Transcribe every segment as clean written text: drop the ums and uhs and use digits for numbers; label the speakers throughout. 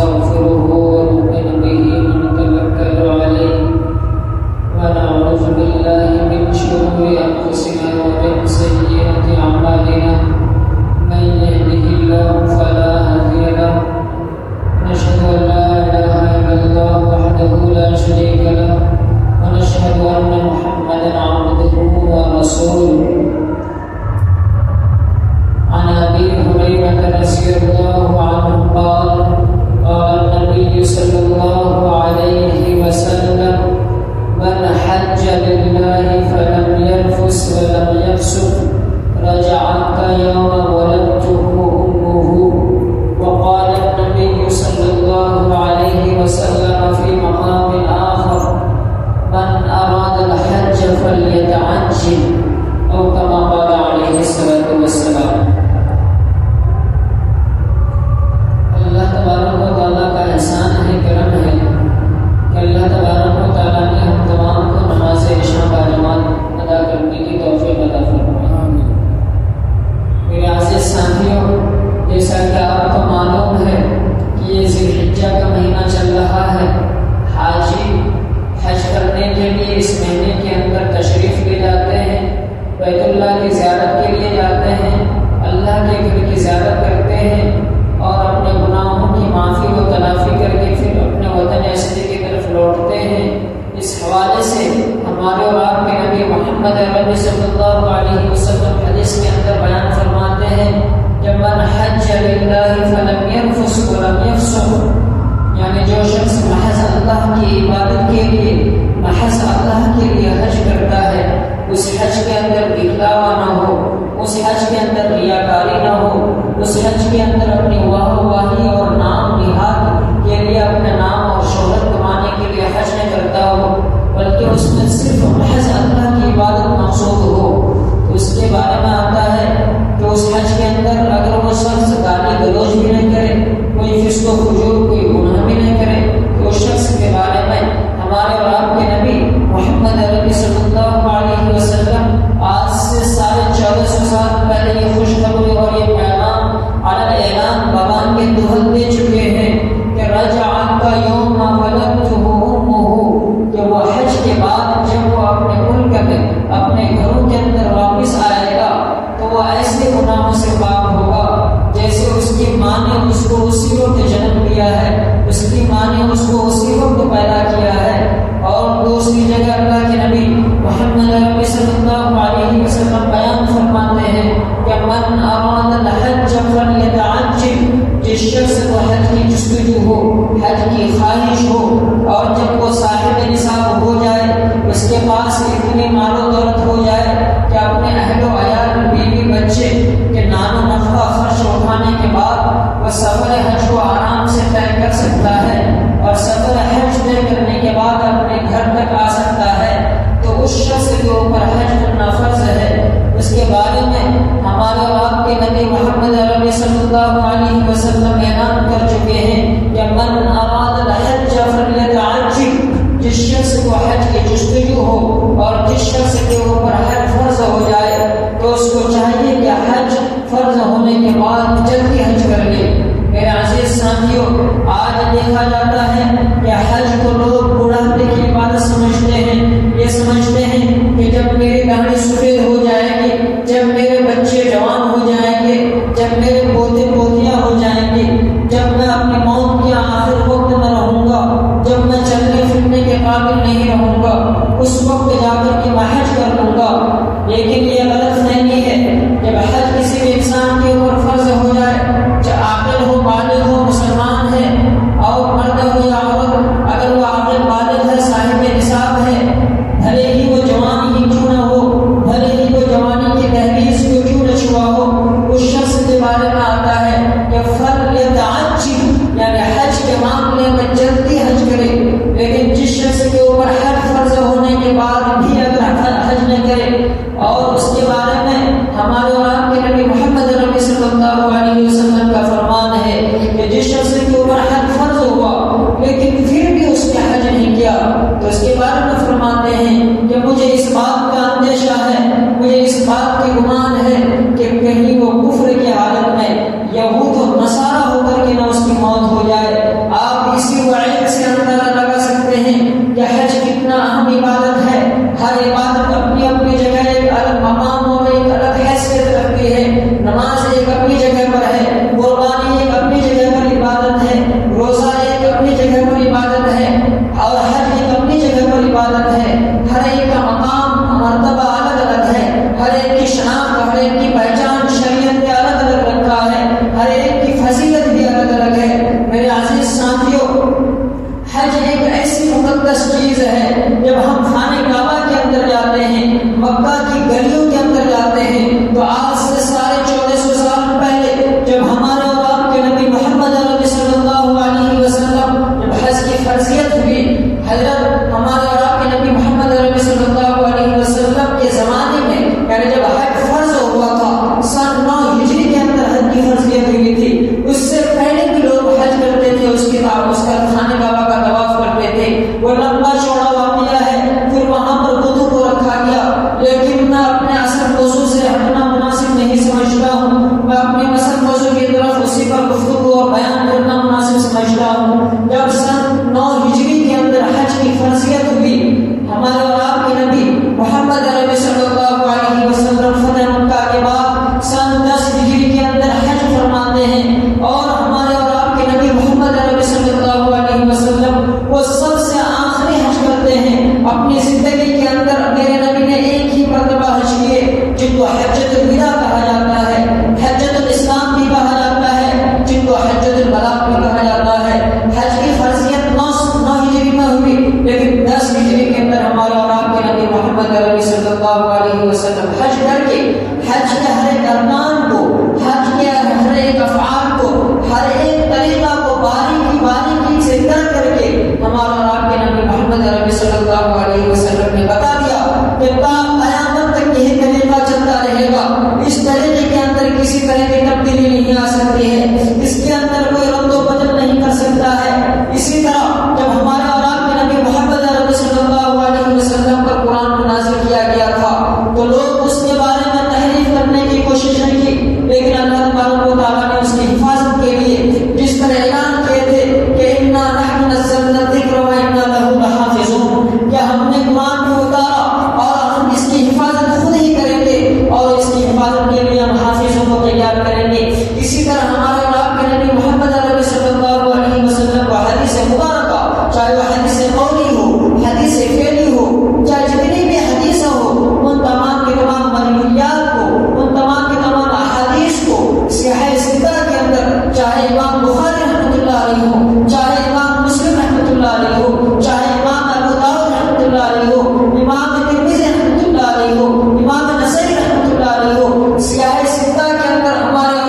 Speaker 1: ونستغفره ونؤمن به ونتوكل عليه ونعوذ بالله من شرور أنفسنا ومن سيئات أعمالنا من يهده الله فلا هادي له ونشهد أن لا إله إلا الله وحده لا شريك له ونشهد أن محمدا عبده ورسوله. عن أبي هريرة رضي الله عنه قال قال النبي صلى الله عليه وسلم من حج لله فلم يرفث ولم يفسق رجع كيوم ولدته أمه. وقال النبي صلى الله عليه وسلم في مقام آخر من أراد الحج فليتعجل أو كما قال عليه الصلاة والسلام. اللہ تبارک و تعالیٰ کا احسان ہے، کرم ہے کہ اللہ تبارک و تعالیٰ نے ہم تمام کو نماز عشاء با جماعت ادا کرنے کی توفیق عطا فرمائی. میرے عزیز ساتھیوں، جیسا کہ آپ کو معلوم ہے کہ یہ ذی الحجہ کا مہینہ چل رہا ہے. حاجی حج کرنے کے لیے اس مہینے کے اندر تشریف لے جاتے ہیں، بیت اللہ کی زیارت کے لیے جاتے ہیں، اللہ کے گھر کی زیارت کرتے ہیں اور اپنے گناہوں کی معافی و تلافی کر کے پھر اپنے وطن اصلی کی طرف لوٹتے ہیں. اس حوالے سے ہمارے اور آپ کے نبی محمد عربی صلی اللہ علیہ وسلم حدیث کے اندر بیان فرماتے ہیں کہ من حج للہ فلم يرفث ولم يفسق، یعنی جو شخص محض اللہ کی عبادت کے لیے، محض اللہ کے لیے حج کرتا ہے، اس حج کے اندر دکھلاوا نہ ہو، اس حج کے اندر ریاکاری نہ ہو، اس حج کے اندر اپنی واہ واہی اور نام نہاد کے لیے، اپنے نام اور شہرت کمانے کے لیے حج نہ کرتا ہو، بلکہ اس میں صرف محض اللہ کی عبادت مقصود ہو، تو اس کے بارے میں آتا ہے کہ اس حج کے اندر اگر وہ شخص گالی گلوچ بھی نہ کرے، کوئی فسق و فجور، کوئی گناہ بھی نہ کرے، تو اس شخص کے بارے میں ہمارے اور آپ کے نبی محمد عربی صلی اللہ علیہ وسلم آج سے 1450 سال پہلے یہ خوشخبری اور یہ پیغام اعلان بابان کے دہل دے چکے ہیں کہ رجع کا یوم ولدته امه، کہ وہ حج کے بعد جب وہ اپنے ملک میں، اپنے گھروں کے اندر واپس آئے گا تو وہ ایسے گناہوں سے پاک ہوگا جیسے اس کی ماں نے اس کو اسی وقت جنم دیا ہے، اس کی ماں نے اس کو اسی وقت پیدا کیا ہے. اور دوسری جگہ اللہ کے نبی محمد عربی صلی اللہ علیہ وسلم بیان فرماتے ہیں کہ من اراد الحج فلیتعجل، جس شخص کو حج کی جستجو ہو، حج کی خواہش ہو، اور جب وہ صاحب نصاب ہو جائے، اس کے پاس اتنی مال و دولت ہو جائے کہ اپنے اہل و عیال، بیوی بچے کے نان و نفع خرچ اٹھانے کے بعد وہ سفر حج کو آرام سے طے کر سکتا ہے اور سفر حج طے کرنے کے بعد اپنے گھر تک آ سکتا ہے، تو اس شخص کے اوپر حج کرنا فرض ہے. اس کے بارے میں ہمارے آپ کے نبی محمد عربی صلی اللہ علیہ وسلم اعلان کر چکے ہیں کہ من اراد الحج فلیتعجل، جس شخص کو حج کی جستجو ہو اور جس شخص کے اوپر حج فرض ہو جائے تو اس کو چاہیے کہ حج فرض ہونے کے بعد جلدی حج کر لے. میرے عزیز ساتھیوں، آج دیکھا جاتا ہے کہ حج کو لوگ بڑھاپے کی عبادت سمجھتے ہیں. یہ سمجھتے ہیں کہ جب میری داڑھی سفید ہو جائے گی، جب میرے بچے جوان ہو جائیں گے، جب میرے پوتے پوتیاں ہو جائیں گے، جب میں اپنی موت کے آخر وقت میں رہوں گا، جب میں چلنے پھرنے کے قابل نہیں رہوں گا، اس وقت جا کر کے میں حج کر لوں گا. لیکن یہ غلط فہمی ہے. جب حج کسی بھی انسان کے اوپر فرض ہو جائے، چاہے عاقل ہو، بالغ ہو، مسلمان ہے، اور مرد ہو یا عورت، اگر وہ عاقل بالغ ہے، صاحب نصاب ہے، بھلے ہی وہ جوان ہی کیوں نہ ہو، بھلے ہی وہ صدیوں کے اندر جاتے ہیں، تو آج سے 1450 سال پہلے جب ہمارے اور آپ کے نبی محمد عربی صلی اللہ علیہ وسلم جب حج کی فرضیت ہوئی، حضرت ہمارے اور آپ کے نبی محمد عربی صلی اللہ علیہ وسلم کے زمانے میں، یعنی جب حج فرض ہوا تھا سن 9 ہجری کے اندر حج کی فرضیت ہوئی تھی، اس سے پہلے بھی لوگ حج کرتے تھے، اس کا خانہ کعبہ کا طواف کرتے تھے۔ وہ لمبا چوڑا واقعہ ہے، پھر وہاں پر بتوں کو رکھا گیا، لیکن میں اپنے اصل موضوع سے ہٹنا مناسب نہیں سمجھتا ہوں، میں اپنے اصل موضوع کی طرف اسی پر گفتگو اور بیان کرنا مناسب سمجھتا ہوں۔ جب سن 9 ہجری کے اندر حج کی فرضیت ہوئی، ہمارے اور آپ کے نبی محمد عربی صلی اللہ علیہ وسلم فتح مکہ کے بعد سن 10 ہجری کے اندر حج فرماتے ہیں، اور ہمارے اور آپ کے نبی محمد عربی صلی اللہ علیہ وسلم وہ سب سے آخری حج کرتے ہیں۔ اپنی زندگی کے اندر میرے نبی نے ایک ہی مرتبہ حج کیے، جن کو حجۃ الوداع کہا جاتا ہے، حجۃ الاسلام بھی کہا جاتا ہے، جن کو حجۃ البلاغ بھی کہا جاتا ہے۔ حج کی فرضیت 9 ہجری میں ہوئی، لیکن 10 ہجری کے اندر ہمارے اور آپ کے نبی محمد عربی صلی اللہ علیہ وسلم حج کر کے حج کے ہر ایک ارکان کو، حج کے ہر ایک افعال کو، ہر ایک طریقہ کو باریکی سے کر کے ہمارے اور آپ کے نبی محمد عربی صلی اللہ علیہ وسلم نے بتا دیا کہ تا قیامت تک یہی طریقہ چلتا رہے گا، اس طریقے کے اندر کسی طرح کی تبدیلی نہیں آ سکتی ہے، اس کے اندر کوئی رد و بدل نہیں کر سکتا ہے۔ اسی طرح جب ہمارے اور آپ کے نبی محمد عربی صلی اللہ علیہ وسلم پر قرآن کو نازل کیا گیا تھا، تو لوگ اس کے بارے میں تحریف کرنے کی کوشش نہیں کی، لیکن اللہ تبارک و تعالیٰ نے اس کی حفاظت کے لیے جس طرح اعلان کیے تھے کہ انا نحن نزلنا الذکر و انا لہ لحافظون، کہ ہم نے قرآن کو اتارا اور ہم اس کی حفاظت خود ہی کریں گے، اور اس کی حفاظت کے لیے ہم حافظوں کو تیار کریں گے۔ اسی طرح ہمارے اور آپ کے نبی محمد عربی صلی اللہ علیہ وسلم کو حدیث مبارکہ، چاہے وہ حدیث قولی ہو، حدیث فعلی ہو، چاہے جتنی بھی حدیث ہو، ان تمام کے تمام مرویات کو، ان تمام کے تمام احادیث کو صحیح ستہ کے اندر، چاہے امام بخاری رحمۃ اللہ علیہ ہو، چاہے امام مسلم رحمۃ اللہ علیہ ہو، چاہے امام ابو داؤد رحمۃ اللہ علیہ ہو، امام ترمذی رحمۃ اللہ علیہ ہو، امام نسائی رحمۃ اللہ علیہ ہو، صحیح ستہ کے اندر ہمارے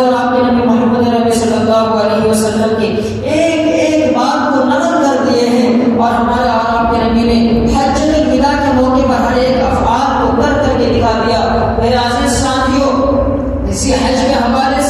Speaker 1: اور آپ کے نبی محمد عربی صلی اللہ علیہ وسلم کی ایک بات کو نقل کر دیے ہیں، اور ہمارے اور آپ کے نبی نے حجۃ الوداع کے موقع پر ہر ایک افعال کو کر کے دکھا دیا۔ میرے عزیز ساتھیوں، اسی حج کے حوالے سے